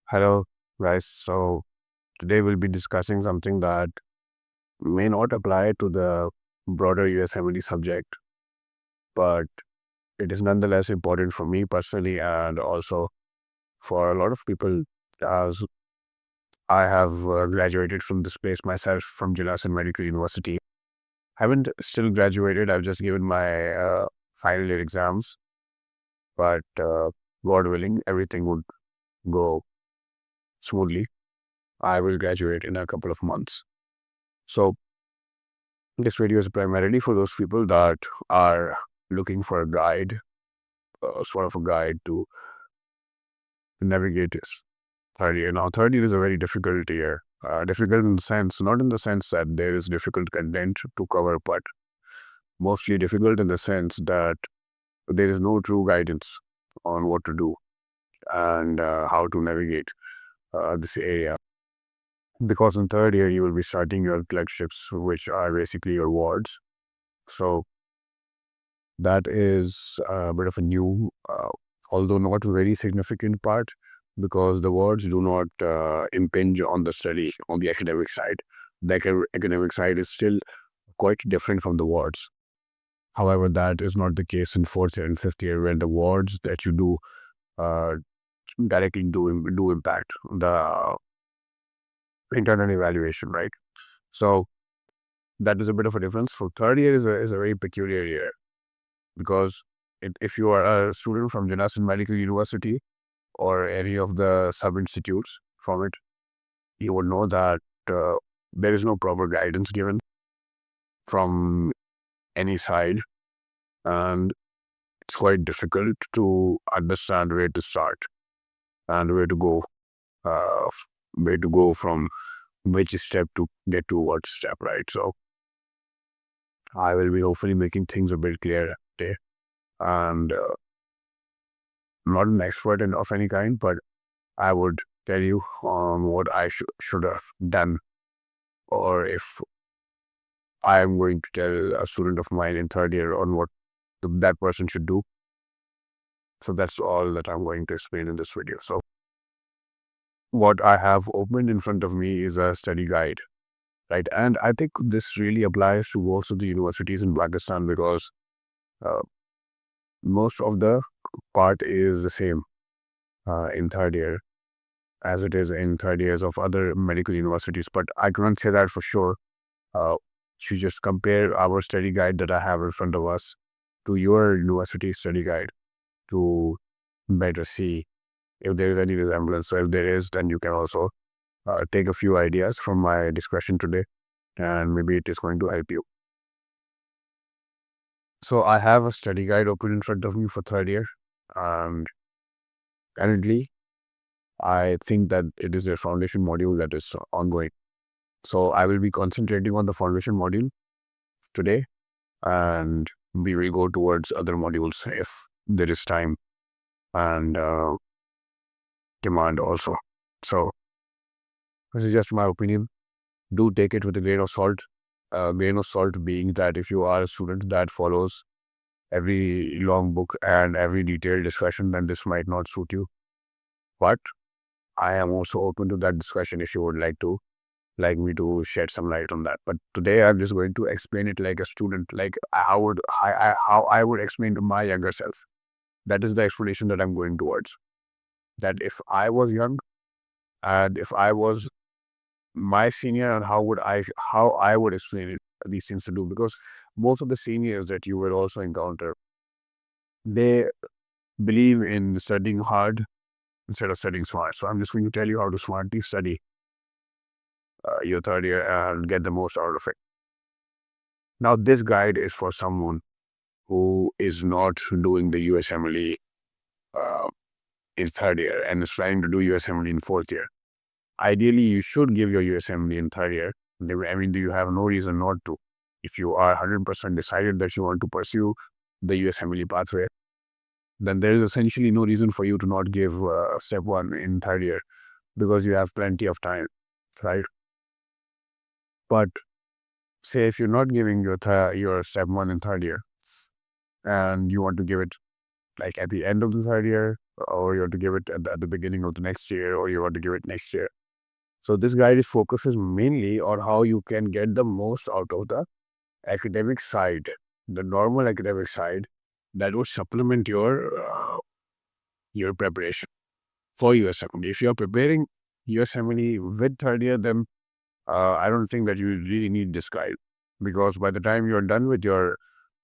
Hello, guys. So today we'll be discussing something that may not apply to the broader USMLE subject, but it is nonetheless important for me personally and also for a lot of people, as I have graduated from this place myself from Jilas Medical University. Haven't still graduated. I've just given my final year exams, but God willing, everything would go smoothly. I will graduate in a couple of months. So this video is primarily for those people that are looking for a guide, sort of a guide to navigate this third year. Now, third year is a very difficult year. Difficult in the sense, not in the sense that there is difficult content to cover, but mostly difficult in the sense that there is no true guidance on what to do and how to navigate this area. Because in third year, you will be starting your clerkships, which are basically your wards. So that is a bit of a new, although not very significant part, because the words do not impinge on the study, on the academic side. The academic side is still quite different from the words. However, that is not the case in fourth year and fifth year, where the words that you do uh, directly do impact the internal evaluation, right? So that is a bit of a difference. For third year is a very peculiar year because if you are a student from Janassan Medical University or any of the sub-institutes from it, you would know that there is no proper guidance given from any side, and it's quite difficult to understand where to start and uh, where to go from which step to get to what step, right? So I will be hopefully making things a bit clearer today, and not an expert of any kind, but I would tell you what I should have done, or if I am going to tell a student of mine in third year on what that person should do. So that's all that I'm going to explain in this video. So what I have opened in front of me is a study guide, right? And I think this really applies to most of the universities in Pakistan because uh, most of the part is the same in third year as it is in third years of other medical universities. But I cannot say that for sure. To just compare our study guide that I have in front of us to your university study guide to better see if there is any resemblance. So if there is, then you can also take a few ideas from my discussion today, and maybe it is going to help you. So I have a study guide open in front of me for third year, and currently I think that it is a foundation module that is ongoing. So I will be concentrating on the foundation module today, and we will go towards other modules if there is time and demand also. So this is just my opinion. Do take it with a grain of salt. Grain of salt being that if you are a student that follows every long book and every detailed discussion, then this might not suit you. But I am also open to that discussion if you would like me to shed some light on that. But today I'm just going to explain it like a student, like how I would explain to my younger self. That is the explanation that I'm going towards. That if I was young and if I was my senior, and how I would explain it, these things to do, because most of the seniors that you will also encounter, they believe in studying hard instead of studying smart. So I'm just going to tell you how to smartly study your third year and get the most out of it. Now, this guide is for someone who is not doing the USMLE uh, in third year and is trying to do USMLE in fourth year. Ideally, you should give your USMLE in third year. I mean, you have no reason not to. If you are 100% decided that you want to pursue the USMLE pathway, then there is essentially no reason for you to not give step one in third year because you have plenty of time, right? But say if you're not giving your step one in third year and you want to give it like at the end of the third year or you have to give it at the beginning of the next year, or you want to give it next year. So this guide is focuses mainly on how you can get the most out of the academic side, the normal academic side that would supplement your preparation for US Family. If you're preparing US Family with third year, then I don't think that you really need this guide, because by the time you're done with your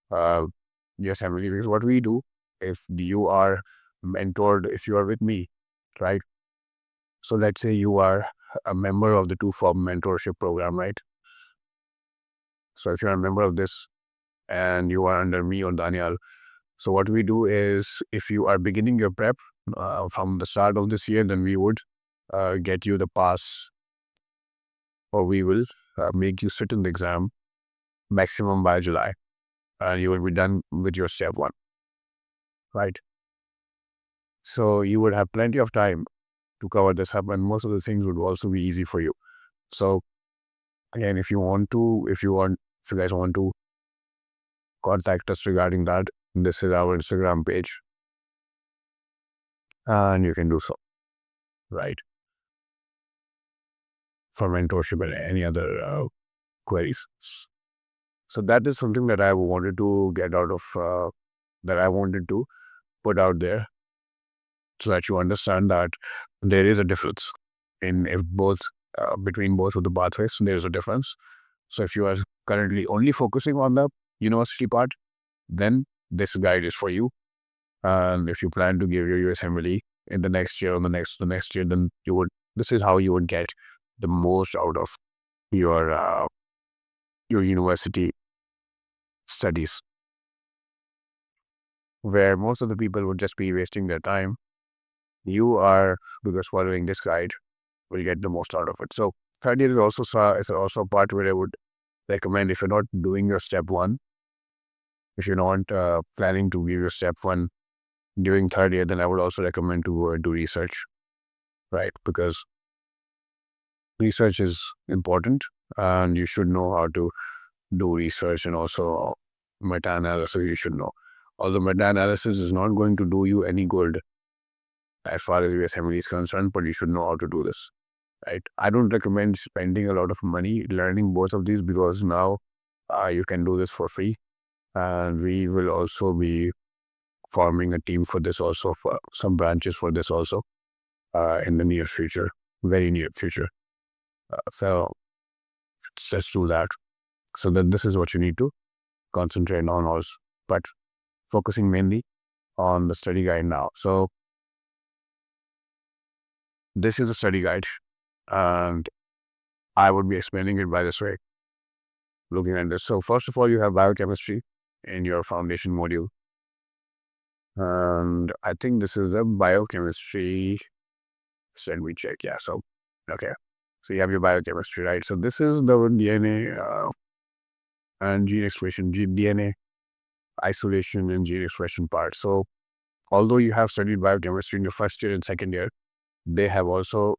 uh, US Family, because what we do, if you are mentored, if you are with me, right? So let's say you are a member of the two form mentorship program, right? So if you're a member of this and you are under me or Daniel, so what we do is, if you are beginning your prep from the start of this year, then we would get you the pass, or we will make you sit in the exam maximum by July, and you will be done with your step one, right? So you would have plenty of time to cover this up, and most of the things would also be easy for you. So again, if you guys want to contact us regarding that, this is our Instagram page, and you can do so, right? For mentorship and any other queries. So that is something that I wanted to get out of, that I wanted to put out there, so that you understand that there is a difference in if both between both of the pathways. There is a difference. So if you are currently only focusing on the university part, then this guide is for you. And if you plan to give your USMLE in the next year or the next year, then this is how you would get the most out of your university studies, where most of the people would just be wasting their time. You are, because following this guide, will get the most out of it. So third year is also a part where I would recommend, if you're not doing your step one, if you're not planning to give your step one during third year, then I would also recommend to do research, right? Because research is important, and you should know how to do research, and also meta-analysis you should know. Although meta-analysis is not going to do you any good as far as USMLE is concerned, but you should know how to do this, right? I don't recommend spending a lot of money learning both of these, because now you can do this for free, and we will also be forming a team for this also, for some branches for this also in the near future, very near future. So let's do that. So then this is what you need to concentrate on also, but focusing mainly on the study guide now. So this is a study guide, and I would be explaining it by this way, looking at this. So first of all, you have biochemistry in your foundation module. And I think this is the biochemistry. So let me check. Yeah. So, okay. So you have your biochemistry, right? So this is the DNA and gene expression, DNA isolation and gene expression part. So although you have studied biochemistry in your first year and second year, they've also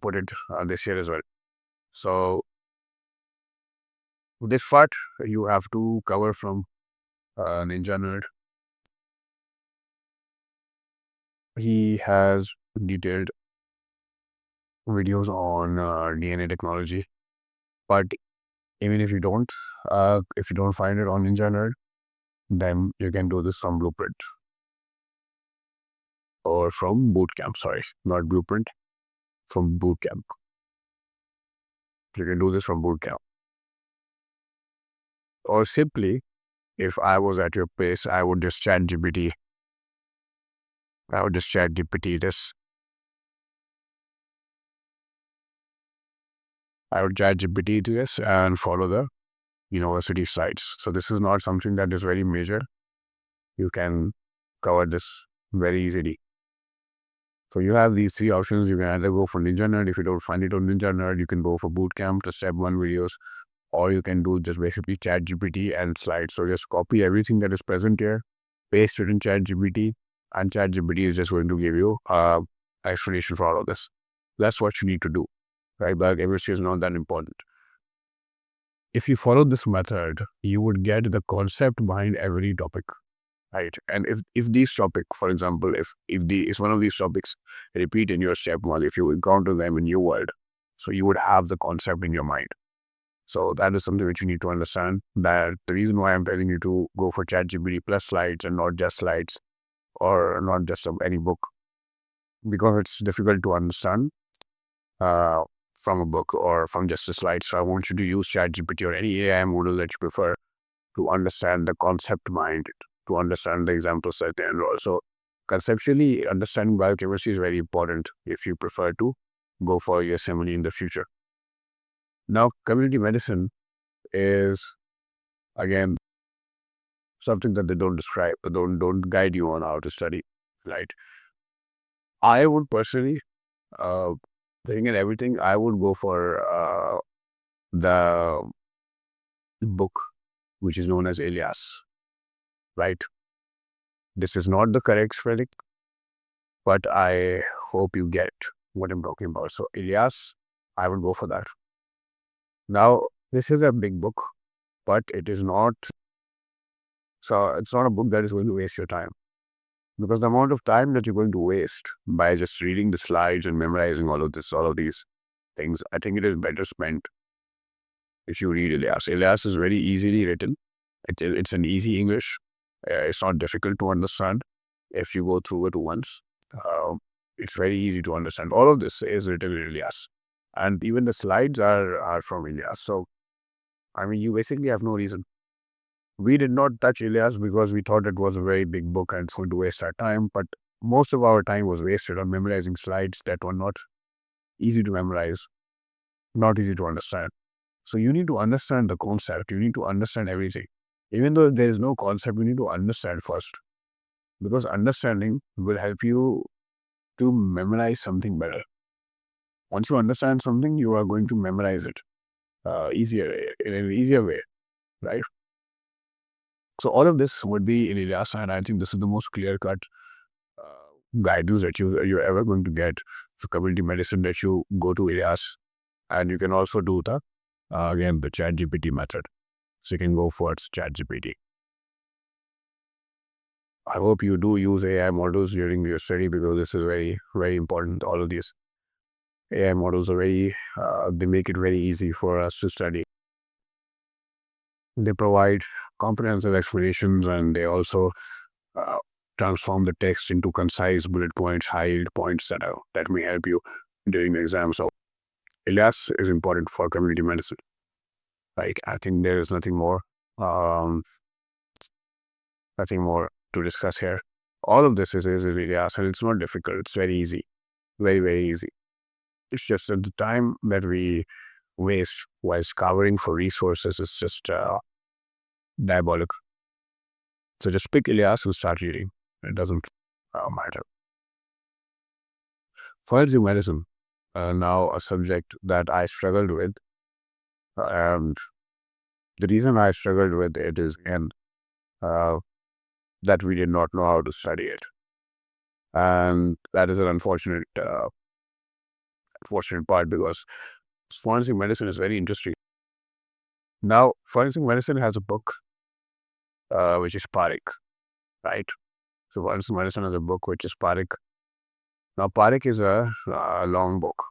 put it this year as well. So this part you have to cover from Ninja Nerd. He has detailed videos on DNA technology, but even if you don't find it on Ninja Nerd, then you can do this from Blueprint or from Bootcamp. Sorry, not Blueprint, from Bootcamp. You can do this from Bootcamp. Or simply, if I was at your pace, I would just chat GPT. I would just chat GPT this. I would chat GPT to this and follow the university sites. So this is not something that is very major. You can cover this very easily. So you have these three options. You can either go for Ninja Nerd. If you don't find it on Ninja Nerd, you can go for Bootcamp, the step one videos, or you can do just basically chat GPT and slides. So just copy everything that is present here, paste it in chat GPT, and chat GPT is just going to give you explanation for all of this. That's what you need to do, right? But chemistry is not that important. If you follow this method, you would get the concept behind every topic, right? And if these topic, for example, if one of these topics repeat in your step one, if you encounter them in your world, so you would have the concept in your mind. So that is something which you need to understand. That the reason why I'm telling you to go for ChatGPT plus slides and not just slides or not just any book, because it's difficult to understand uh, from a book or from just a slide. So I want you to use ChatGPT or any AI model that you prefer to understand the concept behind it, to understand the example set, and also conceptually understanding biochemistry is very important if you prefer to go for USMLE in the future. Now, community medicine is again something that they don't describe, don't guide you on how to study, right? I would personally, uh, thinking and everything, I would go for the book which is known as Elias, right? This is not the correct spelling, but I hope you get what I'm talking about. So Elias, I would go for that. Now, this is a big book, but it is not, so it's not a book that is going to waste your time. Because the amount of time that you're going to waste by just reading the slides and memorizing all of these things, I think it is better spent if you read Elias. Elias is very easily written. It's an easy English. It's not difficult to understand if you go through it once. Uh, it's very easy to understand. All of this is written in Elias. And even the slides are from Elias. So, I mean, you basically have no reason. We did not touch Elias because we thought it was a very big book and it's going to waste our time. But most of our time was wasted on memorizing slides that were not easy to memorize, not easy to understand. So you need to understand the concept. You need to understand everything. Even though there is no concept, you need to understand first. Because understanding will help you to memorize something better. Once you understand something, you are going to memorize it easier, in an easier way, right? So all of this would be in Ilyas, and I think this is the most clear-cut guidance that you're ever going to get for community medicine, that you go to Ilyas, and you can also do the again the ChatGPT method. So you can go for ChatGPT. I hope you do use AI models during your study, because this is very, very important. All of these AI models are they make it very easy for us to study. They provide comprehensive explanations, and they also uh, transform the text into concise bullet points, highlight points that may help you during the exam. So Elias is important for community medicine. Like, I think there is um, nothing more to discuss here. All of this is Elias, and it's not difficult. It's very easy, very, very easy. It's just that the time that we waste while scouring for resources is just diabolic. So just pick Elias and start reading. It doesn't matter. Forensic medicine, now a subject that I struggled with, and the reason I struggled with it is, and that we did not know how to study it, and that is an unfortunate part, because forensic medicine is very interesting. Now, forensic medicine has a book which is Parik, right? So forensic medicine has a book which is Parik. Now, Parik is a long book,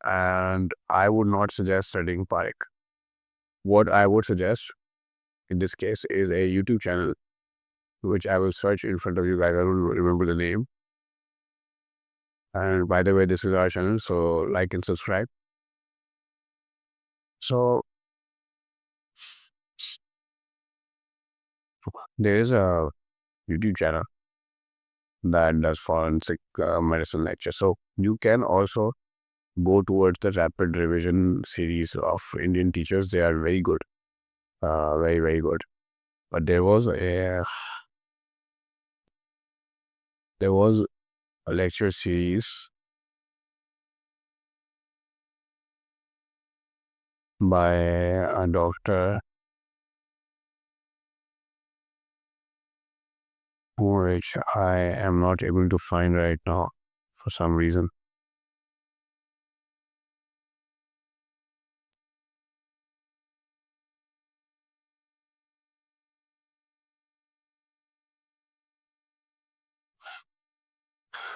and I would not suggest studying Parik. What I would suggest in this case is a YouTube channel, which I will search in front of you guys. I don't remember the name. And by the way, this is our channel, so like and subscribe. So there is a YouTube channel that does forensic medicine lecture. So you can also go towards the rapid revision series of Indian teachers. They are very good, very, very good. But there was a lecture series by a doctor, which I am not able to find right now for some reason.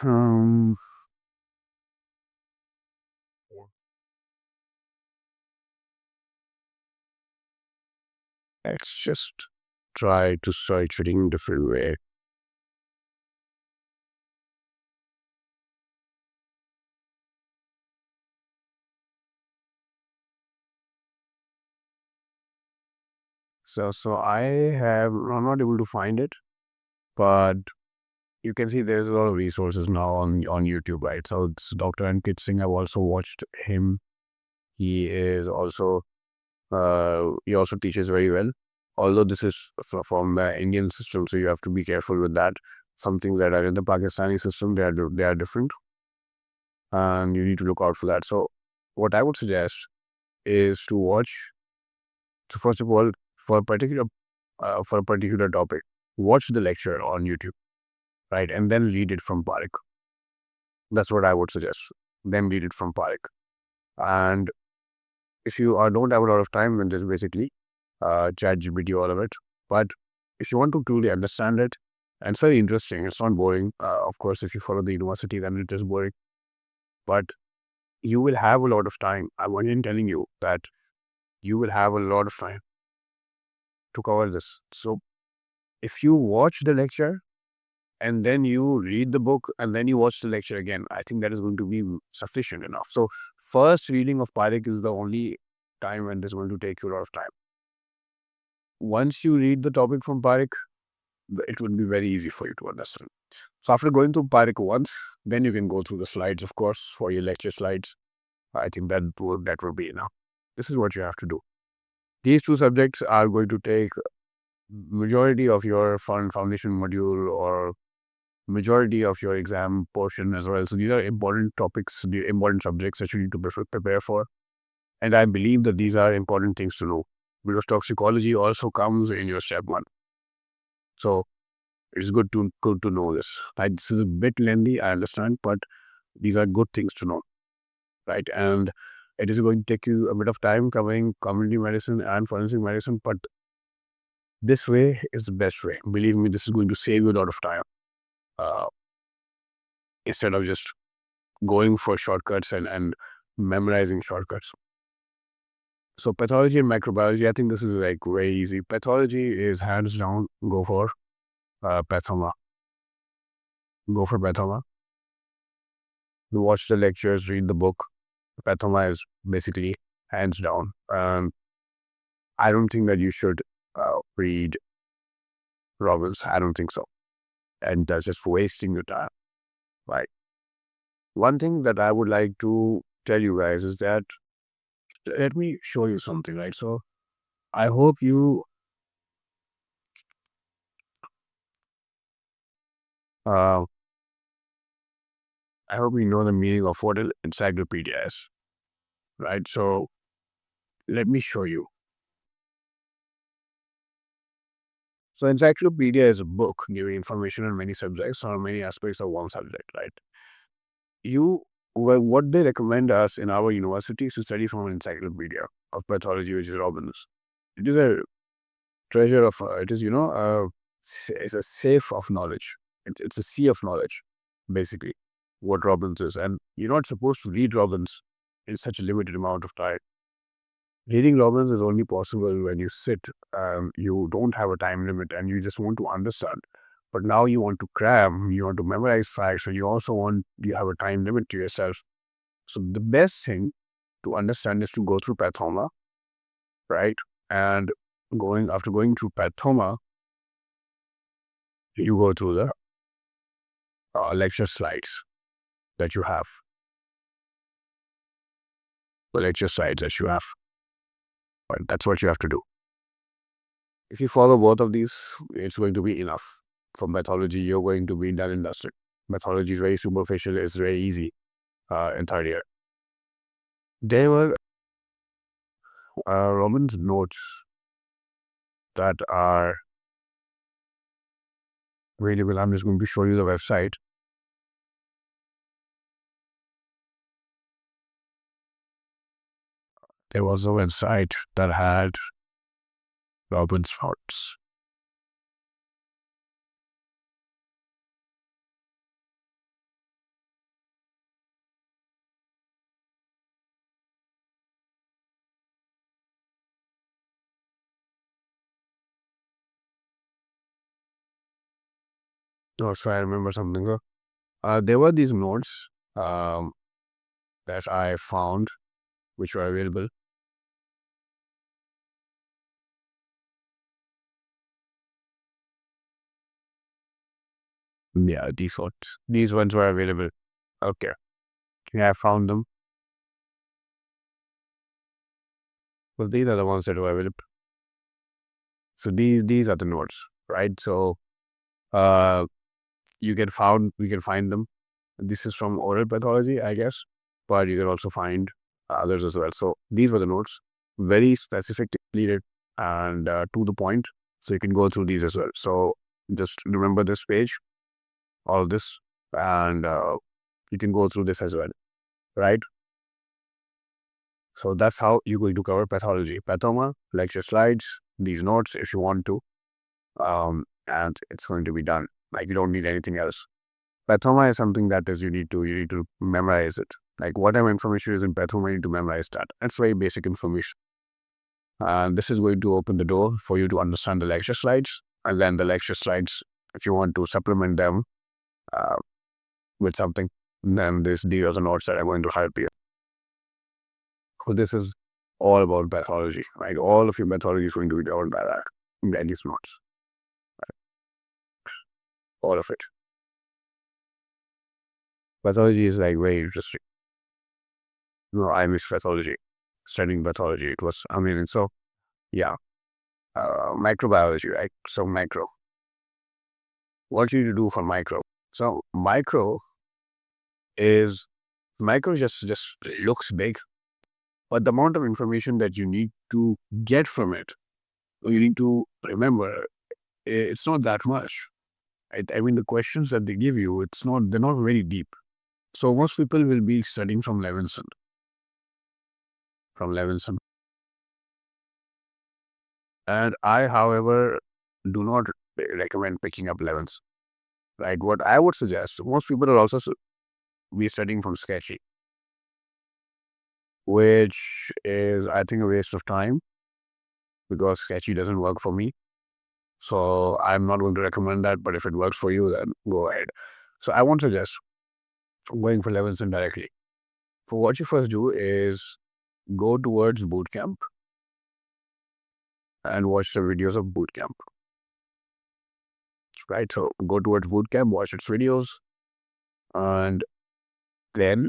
Um, let's just try to search it in a different way. So I'm not able to find it, but you can see there's a lot of resources now on YouTube, right? So it's Dr. Ankit Singh. I've also watched him. He is also he also teaches very well. Although this is from the Indian system, so you have to be careful with that. Some things that are in the Pakistani system, they are different, and you need to look out for that. So what I would suggest is to watch. So first of all, for a particular topic, watch the lecture on YouTube, right, and then read it from Parik. That's what I would suggest. Then read it from Parik. And if you don't have a lot of time, then just basically chat GPT all of it. But if you want to truly understand it, and it's very interesting, it's not boring. Of course, if you follow the university, then it is boring. But you will have a lot of time. I'm only telling you that you will have a lot of time to cover this. So if you watch the lecture and then you read the book and then you watch the lecture again, I think that is going to be sufficient enough. So first reading of Parik is the only time when this is going to take you a lot of time. Once you read the topic from Parik, it would be very easy for you to understand. So after going through Parik once, then you can go through the slides, of course, for your lecture slides. I think that will be enough. This is what you have to do. These two subjects are going to take majority of your foundation module or majority of your exam portion as well. So these are important topics, the important subjects that you need to prepare for. And I believe that these are important things to know because toxicology also comes in your step one. So it's good to know this. Right? This is a bit lengthy, I understand, but these are good things to know, right? And it is going to take you a bit of time covering community medicine and forensic medicine, but this way is the best way. Believe me, this is going to save you a lot of time uh, instead of just going for shortcuts and memorizing shortcuts. So pathology and microbiology, I think this is like very easy. Pathology is hands down, go for pathoma. Go for pathoma. You watch the lectures, read the book. Pathoma is basically hands down. I don't think that you should read Robbins. I don't think so. And that's just wasting your time, right? One thing that I would like to tell you guys is that let me show you something, right? So I hope you uh, I hope you know the meaning of what an encyclopedia is, right? So let me show you. So encyclopedia is a book giving information on many subjects or many aspects of one subject, right? What they recommend us in our university is to study from an encyclopedia of pathology, which is Robbins. It is a treasure of, it is, it's a safe of knowledge. It's a sea of knowledge, basically, what Robbins is. And you're not supposed to read Robbins in such a limited amount of time. Reading Robbins is only possible when you sit, you don't have a time limit and you just want to understand. But now you want to cram, you want to memorize facts, and you have a time limit to yourself. So the best thing to understand is to go through pathoma, right? And after going through pathoma, you go through the lecture slides that you have, the lecture slides that you have. But that's what you have to do. If you follow both of these, it's going to be enough. From pathology, you're going to be done and dusted. Pathology is very superficial, it's very easy in third year. There were Roman's notes that are available. I'm just going to show you the website. There was a website that had Robin's notes. So I remember something. There were these notes that I found which were available. Yeah, these ones. These ones were available. Okay. Yeah, I found them. Well, these are the ones that were available. So these are the notes, right? So uh, we can find them. This is from oral pathology, I guess, but you can also find others as well. So these were the notes, very specifically read and to the point. So you can go through these as well. So just remember this page, all this, and you can go through this as well, right? So that's how you're going to cover pathology, pathoma, lecture slides, these notes if you want to, and it's going to be done. Like you don't need anything else. Pathoma is something that is you need to memorize it. Like whatever information is in pathoma, you need to memorize that. That's very basic information. And this is going to open the door for you to understand the lecture slides. And then the lecture slides, if you want to supplement them uh, with something, then these are the notes that are going to help you. So this is all about pathology, right? All of your pathology is going to be covered by that, by these notes, all of it. Pathology is like very interesting. No, I miss pathology, studying pathology. It was amazing. So yeah, microbiology, right? So micro. What you need to do for micro? So is micro just looks big, but the amount of information that you need to get from it, or you need to remember, it's not that much. Right? I mean, the questions that they give you, they're not very deep. So most people will be studying from Levinson. And I, however, do not recommend picking up Levinson. Right? What I would suggest, most people are also be studying from Sketchy, which is, I think, a waste of time because Sketchy doesn't work for me. So I'm not going to recommend that, but if it works for you, then go ahead. So I won't suggest going for Levinson directly. For what you first do is go towards bootcamp and watch the videos of bootcamp. Right? So go towards bootcamp, watch its videos, and then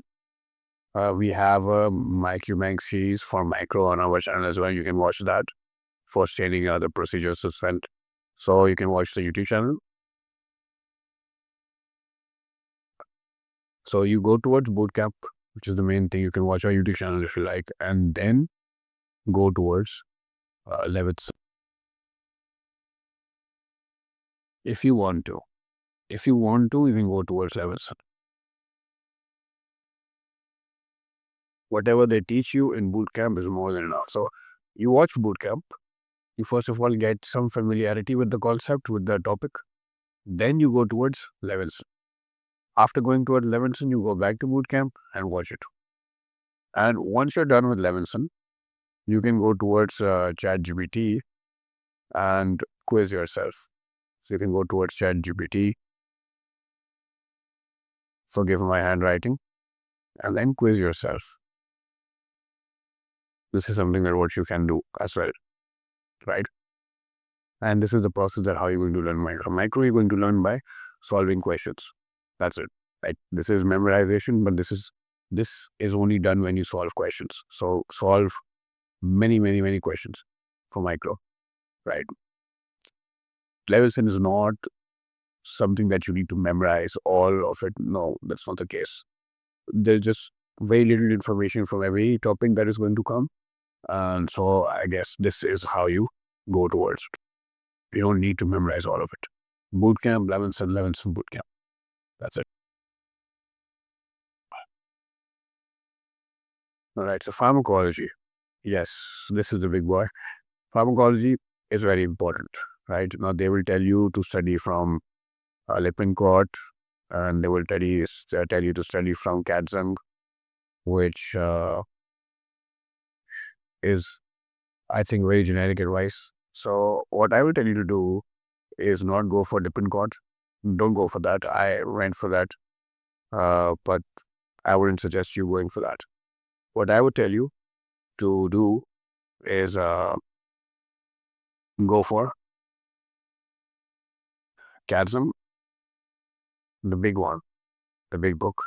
we have a MyQBank series for micro on our channel as well. You can watch that for training other procedures as well. So you can watch the YouTube channel. So you go towards bootcamp, which is the main thing. You can watch our YouTube channel if you like, and then go towards Levitz if you want to. If you want to, you can go towards Levitz. Whatever they teach you in bootcamp is more than enough. So you watch bootcamp. You first of all get some familiarity with the concept, with the topic. Then you go towards Levinson. After going towards Levinson, you go back to bootcamp and watch it. And once you're done with Levinson, you can go towards ChatGPT and quiz yourself. So you can go towards ChatGPT, forgive my handwriting, and then quiz yourself. This is something that what you can do as well, right? And this is the process that how you're going to learn micro. Micro, you're going to learn by solving questions. That's it. Right? This is memorization, but this is only done when you solve questions. So solve many questions for micro, right? Levinson is not something that you need to memorize all of it. No, that's not the case. There's just very little information from every topic that is going to come. And so I guess this is how you go towards it. You don't need to memorize all of it. Bootcamp, Levinson bootcamp. That's it. All right. So pharmacology. Yes, this is the big boy. Pharmacology is very important, right? Now they will tell you to study from Lippincott, and they will tell you to study from Kadzang, which is, I think, very generic advice. So what I will tell you to do is not go for Lippincott. don't go for that. I went for that, but I wouldn't suggest you going for that. What I would tell you to do is go for CADSM, the big one, the big book.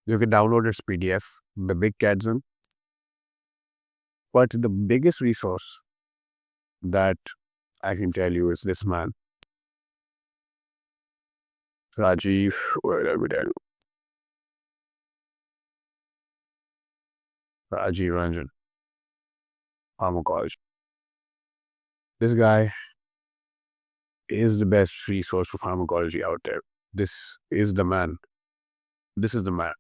You can download its PDF, the big CADSM. But the biggest resource that I can tell you is this man, Rajiv. What I would tell you, Rajiv Ranjan, pharmacology. This guy is the best resource for pharmacology out there. This is the man. This is the man.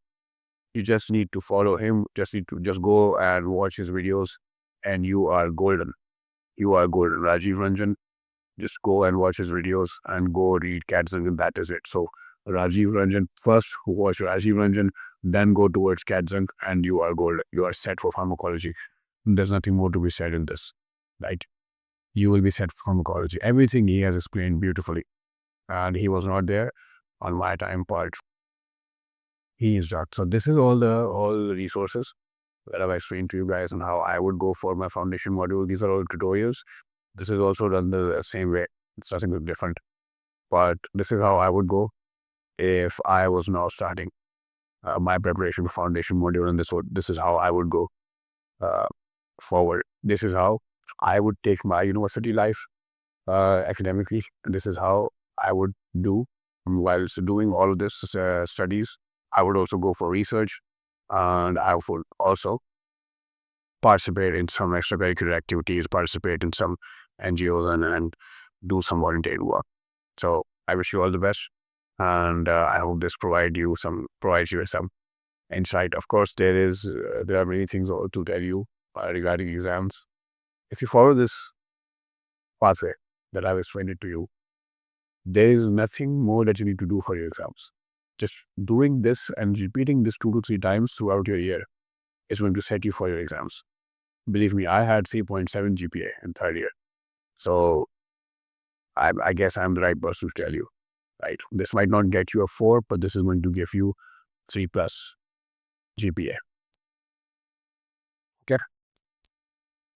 You just need to follow him. Just go and watch his videos, and you are golden. You are golden. Rajiv Ranjan. Just go and watch his videos and go read CADSM, and that is it. So Rajiv Ranjan, first watch Rajiv Ranjan, then go towards CADSM, and you are golden. You are set for pharmacology. There's nothing more to be said in this, right? You will be set for pharmacology. Everything he has explained beautifully, and he was not there on my time part. He is not. So this is all the resources that I've explained to you guys and how I would go for my foundation module. These are all tutorials. This is also done the same way. It's nothing different. But this is how I would go if I was now starting my preparation for foundation module, and this is how I would go uh, forward. This is how I would take my university life academically. This is how I would do whilst doing all of this studies. I would also go for research, and I would also participate in some extracurricular activities, participate in some NGOs, and do some volunteer work. So I wish you all the best, and I hope this provides you with some insight. Of course, there are many things to tell you regarding exams. If you follow this pathway that I've explained it to you, there is nothing more that you need to do for your exams. Just doing this and repeating this 2 to 3 times throughout your year is going to set you for your exams. Believe me, I had 3.7 GPA in third year. So I guess I'm the right person to tell you, right? This might not get you a 4, but this is going to give you 3+ GPA. Okay.